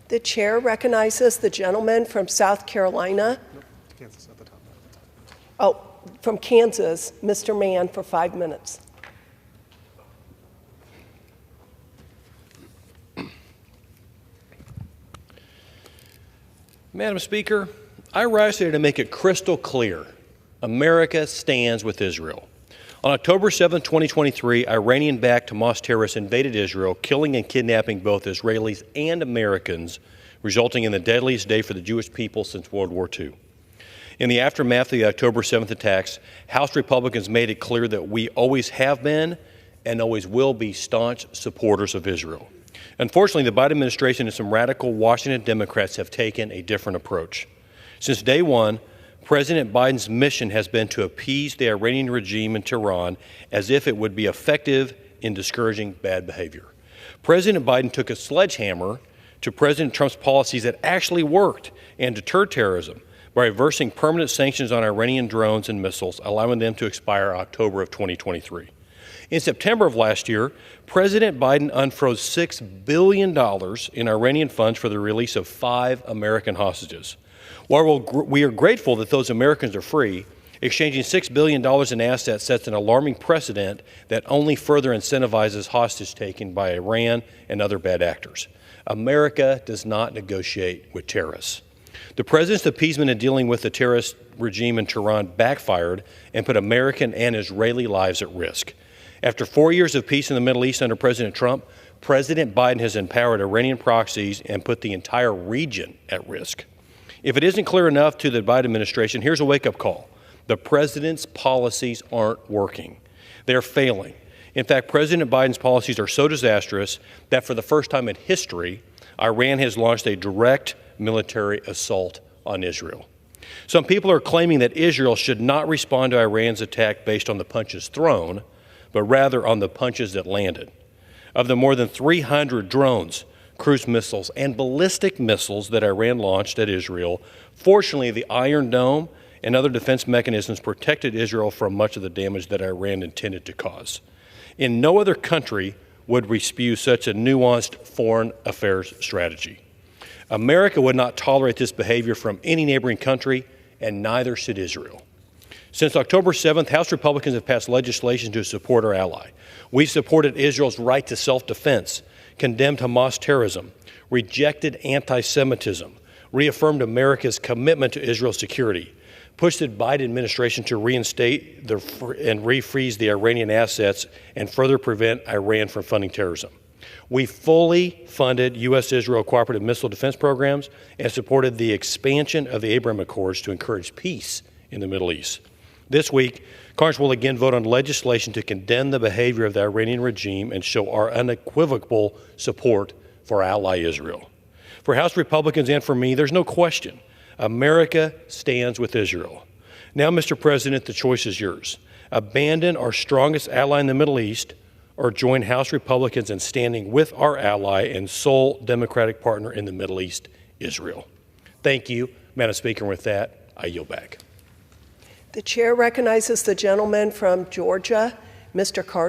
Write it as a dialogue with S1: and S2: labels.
S1: The chair recognizes the gentleman from South Carolina.
S2: Nope, Kansas at the top.
S1: Oh, from Kansas, Mr. Mann, for 5 minutes.
S3: Madam Speaker, I rise today to make it crystal clear: America stands with Israel. On October 7, 2023, Iranian-backed Hamas terrorists invaded Israel, killing and kidnapping both Israelis and Americans, resulting in the deadliest day for the Jewish people since World War II. In the aftermath of the October 7th attacks, House Republicans made it clear that we always have been and always will be staunch supporters of Israel. Unfortunately, the Biden administration and some radical Washington Democrats have taken a different approach. Since day one, President Biden's mission has been to appease the Iranian regime in Tehran as if it would be effective in discouraging bad behavior. President Biden took a sledgehammer to President Trump's policies that actually worked and deterred terrorism by reversing permanent sanctions on Iranian drones and missiles, allowing them to expire October of 2023. In September of last year, President Biden unfroze $6 billion in Iranian funds for the release of 5 American hostages. While we are grateful that those Americans are free, exchanging $6 billion in assets sets an alarming precedent that only further incentivizes hostage-taking by Iran and other bad actors. America does not negotiate with terrorists. The president's appeasement in dealing with the terrorist regime in Tehran backfired and put American and Israeli lives at risk. After 4 years of peace in the Middle East under President Trump, President Biden has empowered Iranian proxies and put the entire region at risk. If it isn't clear enough to the Biden administration, here's a wake-up call. The president's policies aren't working. They're failing. In fact, President Biden's policies are so disastrous that for the first time in history, Iran has launched a direct military assault on Israel. Some people are claiming that Israel should not respond to Iran's attack based on the punches thrown, but rather on the punches that landed. Of the more than 300 drones, cruise missiles, and ballistic missiles that Iran launched at Israel, fortunately, the Iron Dome and other defense mechanisms protected Israel from much of the damage that Iran intended to cause. In no other country would we spew such a nuanced foreign affairs strategy. America would not tolerate this behavior from any neighboring country, and neither should Israel. Since October 7th, House Republicans have passed legislation to support our ally. We've supported Israel's right to self-defense, condemned Hamas terrorism, rejected anti-Semitism, reaffirmed America's commitment to Israel's security, pushed the Biden administration to reinstate and refreeze the Iranian assets and further prevent Iran from funding terrorism. We fully funded U.S.-Israel cooperative missile defense programs and supported the expansion of the Abraham Accords to encourage peace in the Middle East. This week, Congress will again vote on legislation to condemn the behavior of the Iranian regime and show our unequivocal support for our ally Israel. For House Republicans and for me, there's no question. America stands with Israel. Now, Mr. President, the choice is yours. Abandon our strongest ally in the Middle East or join House Republicans in standing with our ally and sole Democratic partner in the Middle East, Israel. Thank you, Madam Speaker. And with that, I yield back.
S1: The chair recognizes the gentleman from Georgia, Mr. Carter.